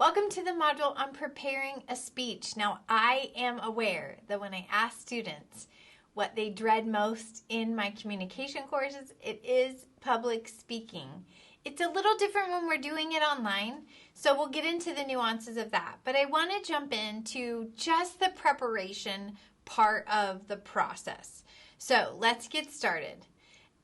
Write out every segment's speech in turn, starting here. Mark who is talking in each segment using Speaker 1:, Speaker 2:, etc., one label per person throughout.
Speaker 1: Welcome to the module on preparing a speech. Now, I am aware that when I ask students what they dread most in my communication courses, it is public speaking. It's a little different when we're doing it online, so we'll get into the nuances of that. But I want to jump into just the preparation part of the process. So let's get started.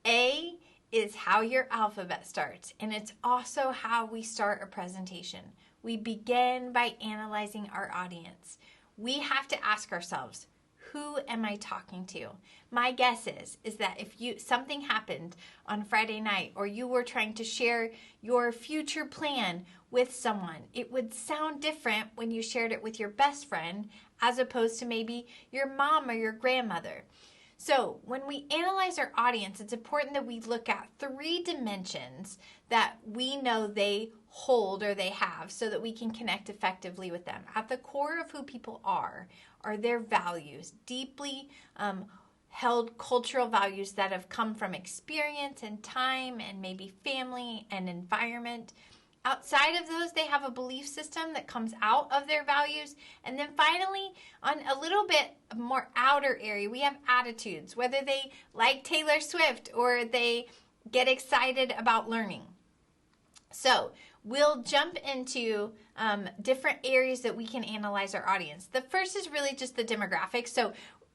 Speaker 1: A is how your alphabet starts, and it's also how we start a presentation. We begin by analyzing our audience. We have to ask ourselves, who am I talking to? My guess is that if something happened on Friday night or you were trying to share your future plan with someone, it would sound different when you shared it with your best friend as opposed to maybe your mom or your grandmother. So when we analyze our audience, it's important that we look at three dimensions that we know they hold or they have so that we can connect effectively with them. At the core of who people are their values, deeply held cultural values that have come from experience and time and maybe family and environment. Outside of those, they have a belief system that comes out of their values. And then finally, on a little bit more outer area, we have attitudes, whether they like Taylor Swift or they get excited about learning. So we'll jump into different areas that we can analyze our audience. The first is really just the demographics. So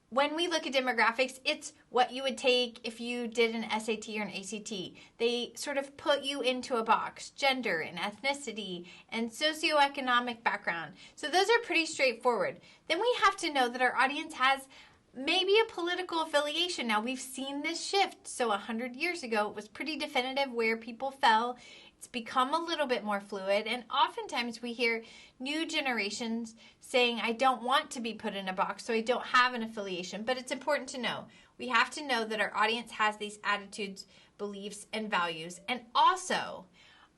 Speaker 1: when we look at demographics, it's what you would take if you did an SAT or an ACT. They sort of put you into a box, gender and ethnicity and socioeconomic background. So those are pretty straightforward. Then we have to know that our audience has maybe a political affiliation. Now, we've seen this shift. So 100 years ago, it was pretty definitive where people fell. It's become a little bit more fluid, and oftentimes we hear new generations saying, I don't want to be put in a box, so I don't have an affiliation. But it's important to know. We have to know that our audience has these attitudes, beliefs, and values. And also,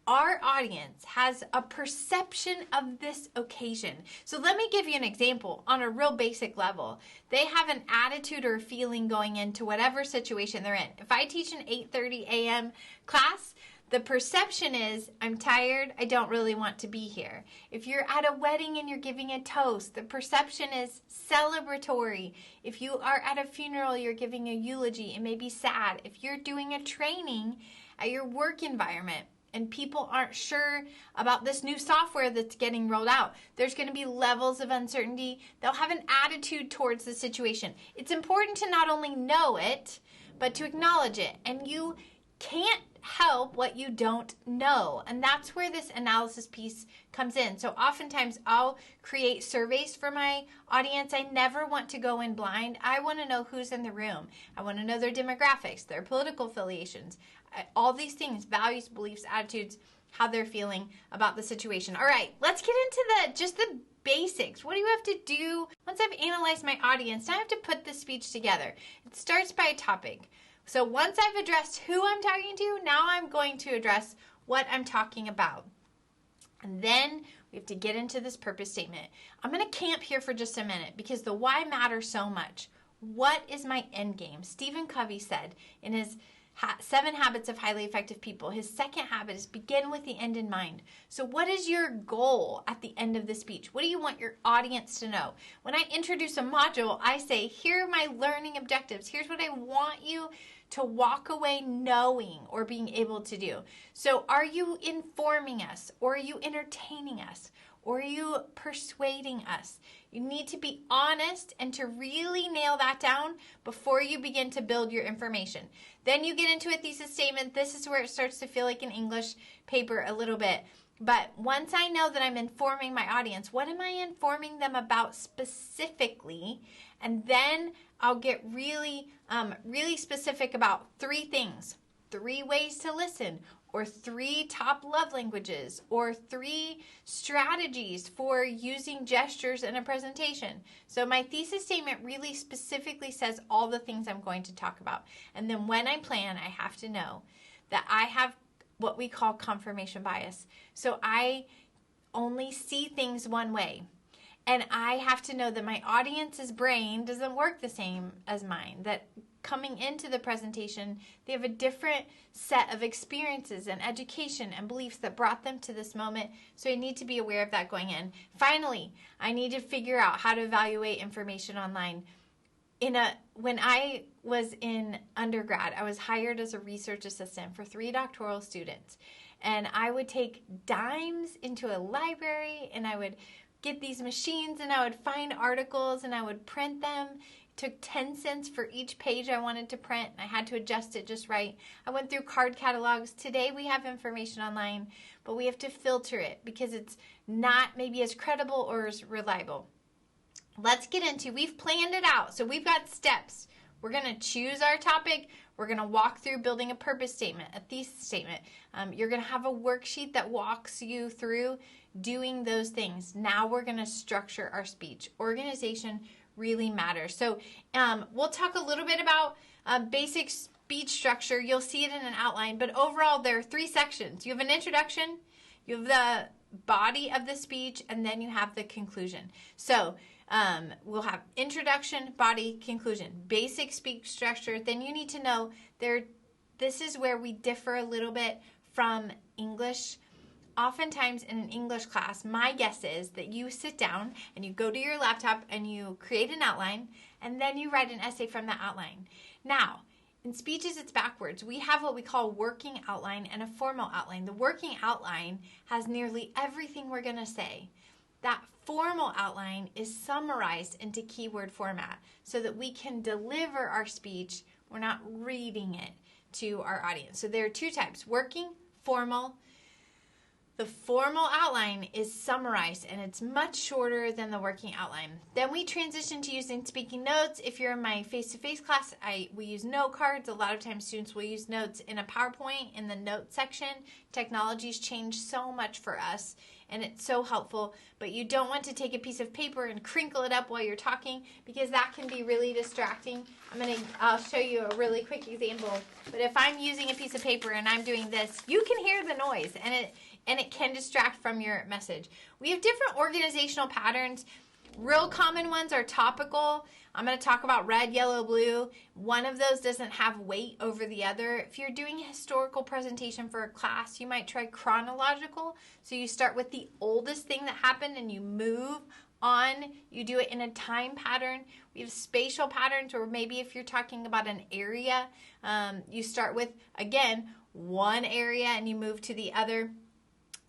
Speaker 1: our audience has a perception of this occasion. So let me give you an example on a real basic level. They have an attitude or a feeling going into whatever situation they're in. If I teach an 8:30 a.m. class, the perception is, I'm tired, I don't really want to be here. If you're at a wedding and you're giving a toast, the perception is celebratory. If you are at a funeral, you're giving a eulogy, it may be sad. If you're doing a training at your work environment, and people aren't sure about this new software that's getting rolled out, there's going to be levels of uncertainty. They'll have an attitude towards the situation. It's important to not only know it, but to acknowledge it. And you can't help what you don't know. And that's where this analysis piece comes in. So oftentimes I'll create surveys for my audience. I never want to go in blind. I want to know who's in the room. I want to know their demographics, their political affiliations, all these things, values, beliefs, attitudes, how they're feeling about the situation. All right, let's get into just the basics. What do you have to do once I've analyzed my audience? Now I have to put this speech together. It starts by a topic. So once I've addressed who I'm talking to, now I'm going to address what I'm talking about. And then we have to get into this purpose statement. I'm going to camp here for just a minute because the why matters so much. What is my end game? Stephen Covey said in his 7 Habits of Highly Effective People, his second habit is begin with the end in mind. So what is your goal at the end of the speech? What do you want your audience to know? When I introduce a module, I say, here are my learning objectives. Here's what I want you to walk away knowing or being able to do. So are you informing us, or are you entertaining us, or are you persuading us? You need to be honest and to really nail that down before you begin to build your information. Then you get into a thesis statement. This is where it starts to feel like an English paper a little bit. But once I know that I'm informing my audience, what am I informing them about specifically? And then I'll get really specific about 3 things. 3 ways to listen, or 3 top love languages, or 3 strategies for using gestures in a presentation. So my thesis statement really specifically says all the things I'm going to talk about. And then when I plan, I have to know that I have what we call confirmation bias. So I only see things one way. And I have to know that my audience's brain doesn't work the same as mine, that coming into the presentation, they have a different set of experiences and education and beliefs that brought them to this moment. So I need to be aware of that going in. Finally, I need to figure out how to evaluate information online. When I was in undergrad, I was hired as a research assistant for 3 doctoral students. And I would take dimes into a library, and I would get these machines, and I would find articles, and I would print them. It took 10 cents for each page I wanted to print, and I had to adjust it just right. I went through card catalogs. Today we have information online, but we have to filter it because it's not maybe as credible or as reliable. Let's get into, we've planned it out. So we've got steps. We're going to choose our topic. We're going to walk through building a purpose statement, a thesis statement. You're going to have a worksheet that walks you through doing those things. Now we're going to structure our speech. Organization really matters. So we'll talk a little bit about basic speech structure. You'll see it in an outline, but overall there are 3 sections. You have an introduction, you have the body of the speech, and then you have the conclusion. So we'll have introduction, body, conclusion, basic speech structure. Then you need to know this is where we differ a little bit from English. Oftentimes in an English class, my guess is that you sit down and you go to your laptop and you create an outline, and then you write an essay from that outline. Now, in speeches, it's backwards. We have what we call working outline and a formal outline. The working outline has nearly everything we're going to say. That formal outline is summarized into keyword format so that we can deliver our speech. We're not reading it to our audience. So there are 2 types, working, formal. The formal outline is summarized, and it's much shorter than the working outline. Then we transition to using speaking notes. If you're in my face-to-face class, we use note cards. A lot of times students will use notes in a PowerPoint in the notes section. Technology's changed so much for us, and it's so helpful. But you don't want to take a piece of paper and crinkle it up while you're talking, because that can be really distracting. I'll show you a really quick example. But if I'm using a piece of paper and I'm doing this, you can hear the noise, and it can distract from your message. We have different organizational patterns. Real common ones are topical. I'm going to talk about red, yellow, blue. One of those doesn't have weight over the other. If you're doing a historical presentation for a class, you might try chronological. So you start with the oldest thing that happened and you move on. You do it in a time pattern. We have spatial patterns, or maybe if you're talking about an area, you start with, again, one area and you move to the other.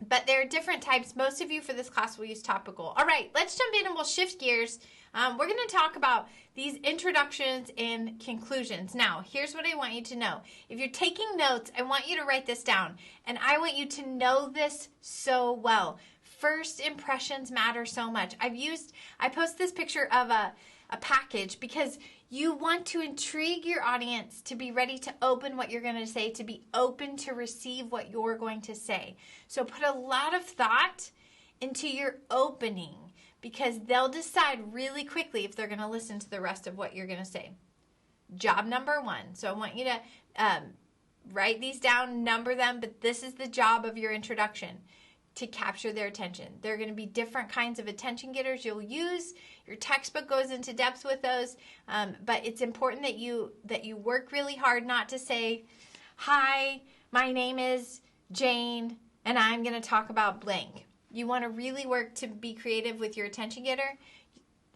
Speaker 1: But there are different types. Most of you for this class will use topical. All right, let's jump in and we'll shift gears. We're going to talk about these introductions and conclusions. Now, here's what I want you to know. If you're taking notes, I want you to write this down. And I want you to know this so well. First impressions matter so much. I post this picture of a package because you want to intrigue your audience to be ready to open what you're going to say, to be open to receive what you're going to say. So put a lot of thought into your opening, because they'll decide really quickly if they're going to listen to the rest of what you're going to say. Job number 1. So I want you to write these down, number them, but this is the job of your introduction, to capture their attention. There are going to be different kinds of attention getters you'll use. Your textbook goes into depth with those, but it's important that you work really hard not to say, "Hi, my name is Jane, and I'm going to talk about blank." You want to really work to be creative with your attention getter.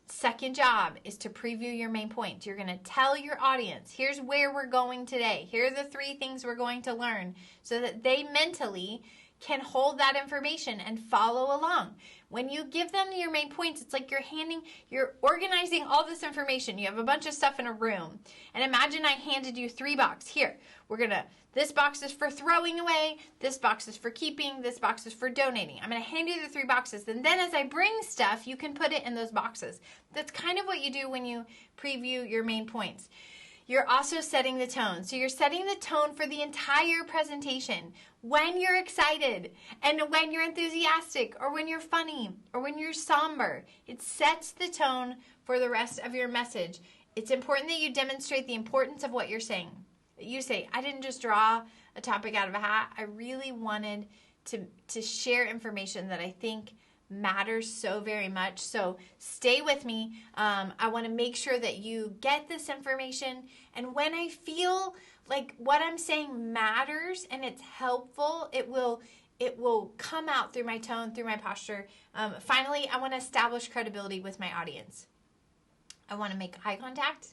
Speaker 1: Second job is to preview your main points. You're going to tell your audience, here's where we're going today. Here are the 3 things we're going to learn, so that they mentally can hold that information and follow along. When you give them your main points, it's like you're organizing all this information. You have a bunch of stuff in a room. And imagine I handed you 3 boxes. Here, this box is for throwing away, this box is for keeping, this box is for donating. I'm going to hand you the 3 boxes, and then as I bring stuff, you can put it in those boxes. That's kind of what you do when you preview your main points. You're also setting the tone. So you're setting the tone for the entire presentation. When you're excited, and when you're enthusiastic, or when you're funny, or when you're somber, it sets the tone for the rest of your message. It's important that you demonstrate the importance of what you're saying. You say, I didn't just draw a topic out of a hat. I really wanted to share information that I think matters so very much. So stay with me. I want to make sure that you get this information. And when I feel like what I'm saying matters and it's helpful, it will come out through my tone, through my posture. Finally, I want to establish credibility with my audience. I want to make eye contact.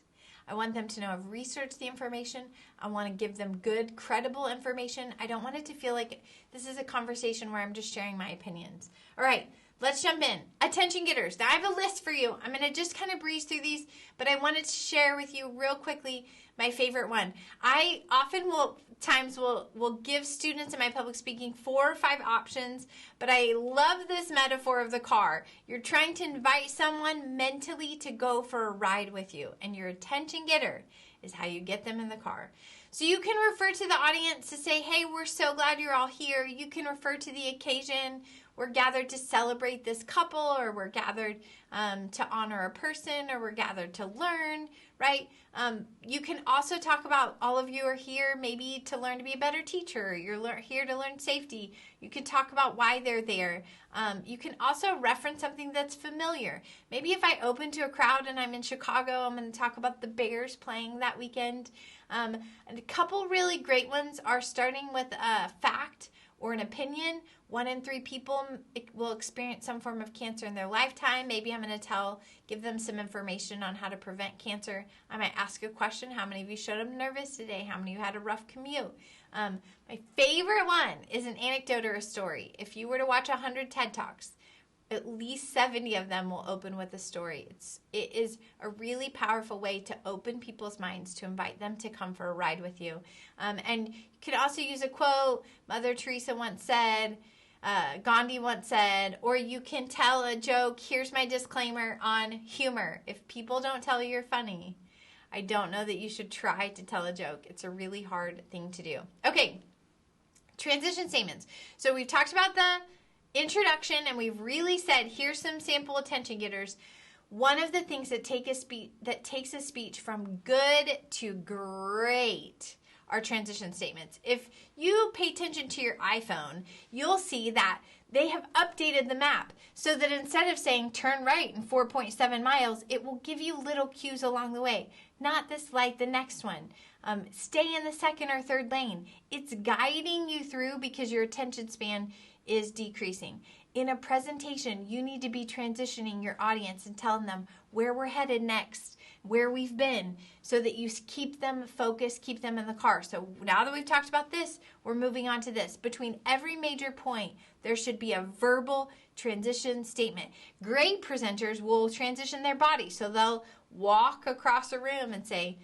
Speaker 1: I want them to know I've researched the information. I want to give them good, credible information. I don't want it to feel like this is a conversation where I'm just sharing my opinions. All right, let's jump in. Attention getters. Now I have a list for you. I'm going to just kind of breeze through these, but I wanted to share with you real quickly my favorite one. I often will give students in my public speaking 4 or 5 options, but I love this metaphor of the car. You're trying to invite someone mentally to go for a ride with you, and your attention getter is how you get them in the car. So you can refer to the audience to say, hey, we're so glad you're all here. You can refer to the occasion. We're gathered to celebrate this couple, or we're gathered to honor a person, or we're gathered to learn, right? You can also talk about all of you are here maybe to learn to be a better teacher. You're here to learn safety. You can talk about why they're there. You can also reference something that's familiar. Maybe if I open to a crowd and I'm in Chicago, I'm going to talk about the Bears playing that weekend. And a couple really great ones are starting with a fact or an opinion. 1 in 3 people will experience some form of cancer in their lifetime. Maybe I'm going to give them some information on how to prevent cancer. I might ask a question. How many of you showed up nervous today? How many of you had a rough commute? My favorite one is an anecdote or a story. If you were to watch 100 TED Talks, at least 70 of them will open with a story. It is a really powerful way to open people's minds, to invite them to come for a ride with you. And you could also use a quote. Mother Teresa once said, Gandhi once said, or you can tell a joke. Here's my disclaimer on humor. If people don't tell you you're funny, I don't know that you should try to tell a joke. It's a really hard thing to do. Okay, transition statements. So we've talked about the introduction, and we've really said, here's some sample attention getters. One of the things that takes a speech from good to great are transition statements. If you pay attention to your iPhone, you'll see that they have updated the map so that instead of saying turn right in 4.7 miles, it will give you little cues along the way. Not this light, the next one. Stay in the second or third lane. It's guiding you through because your attention span is decreasing. In a presentation, you need to be transitioning your audience and telling them where we're headed next, where we've been, so that you keep them focused, keep them in the car. So now that we've talked about this, we're moving on to this. Between every major point, there should be a verbal transition statement. Great presenters will transition their body, so they'll walk across a room and say,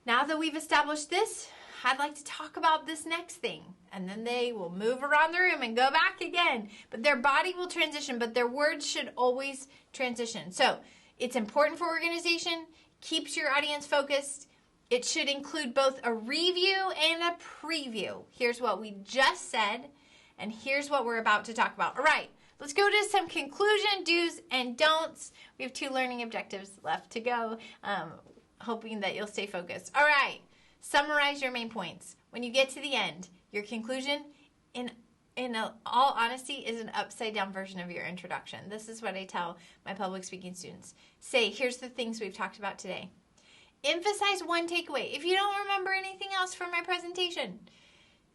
Speaker 1: now that we've established this, I'd like to talk about this next thing. And then they will move around the room and go back again. But their body will transition, but their words should always transition. So it's important for organization, keeps your audience focused. It should include both a review and a preview. Here's what we just said, and here's what we're about to talk about. All right, let's go to some conclusion, do's and don'ts. We have 2 learning objectives left to go, hoping that you'll stay focused. All right. Summarize your main points. When you get to the end, your conclusion, in all honesty, is an upside-down version of your introduction. This is what I tell my public speaking students. Say, here's the things we've talked about today. Emphasize one takeaway. If you don't remember anything else from my presentation,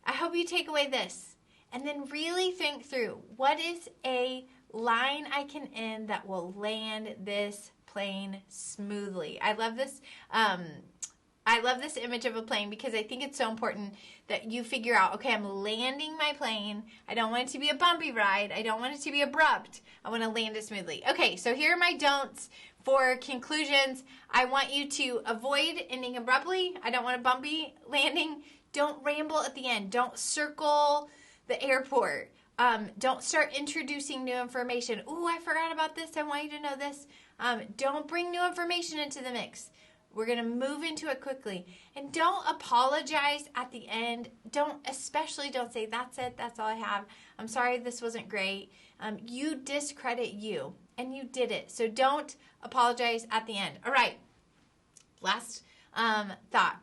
Speaker 1: I hope you take away this. And then really think through, what is a line I can end that will land this plane smoothly? I love this. I love this image of a plane because I think it's so important that you figure out, okay, I'm landing my plane. I don't want it to be a bumpy ride. I don't want it to be abrupt. I want to land it smoothly. Okay, so here are my don'ts for conclusions. I want you to avoid ending abruptly. I don't want a bumpy landing. Don't ramble at the end. Don't circle the airport. Don't start introducing new information. Ooh, I forgot about this. I want you to know this. Don't bring new information into the mix. We're going to move into it quickly. And don't apologize at the end. Especially don't say, that's it, that's all I have. I'm sorry this wasn't great. You discredit you, and you did it. So don't apologize at the end. All right. Last thought.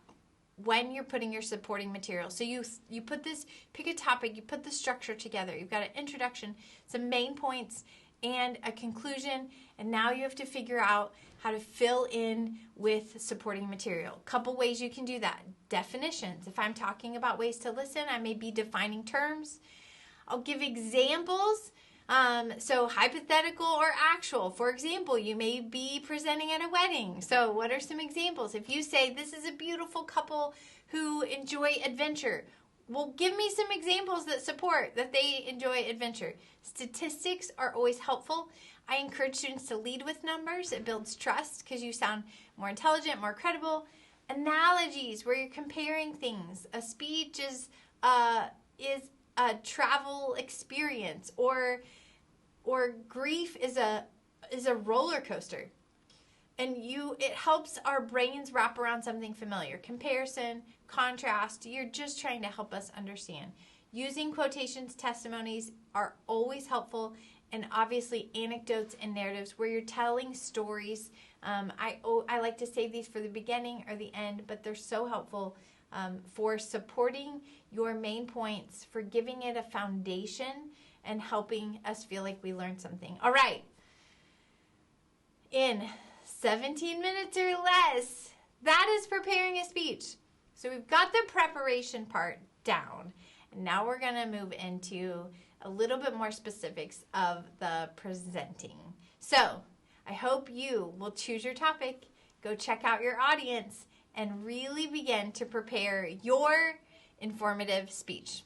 Speaker 1: when you're putting your supporting material. So you pick a topic, you put the structure together. You've got an introduction, some main points, and a conclusion, and now you have to figure out how to fill in with supporting material. Couple ways you can do that. Definitions. If I'm talking about ways to listen, I may be defining terms. I'll give examples. So hypothetical or actual. For example, you may be presenting at a wedding. So what are some examples? If you say, this is a beautiful couple who enjoy adventure, well, give me some examples that support that they enjoy adventure. Statistics are always helpful. I encourage students to lead with numbers. It builds trust because you sound more intelligent, more credible. Analogies, where you're comparing things. A speech is a travel experience, or grief is a roller coaster. And it helps our brains wrap around something familiar. Comparison, contrast, you're just trying to help us understand. Using quotations, testimonies are always helpful, and obviously anecdotes and narratives where you're telling stories. I like to save these for the beginning or the end, but they're so helpful for supporting your main points, for giving it a foundation, and helping us feel like we learned something. All right. In 17 minutes or less, that is preparing a speech. So we've got the preparation part down. And now we're going to move into a little bit more specifics of the presenting. So I hope you will choose your topic, go check out your audience, and really begin to prepare your informative speech.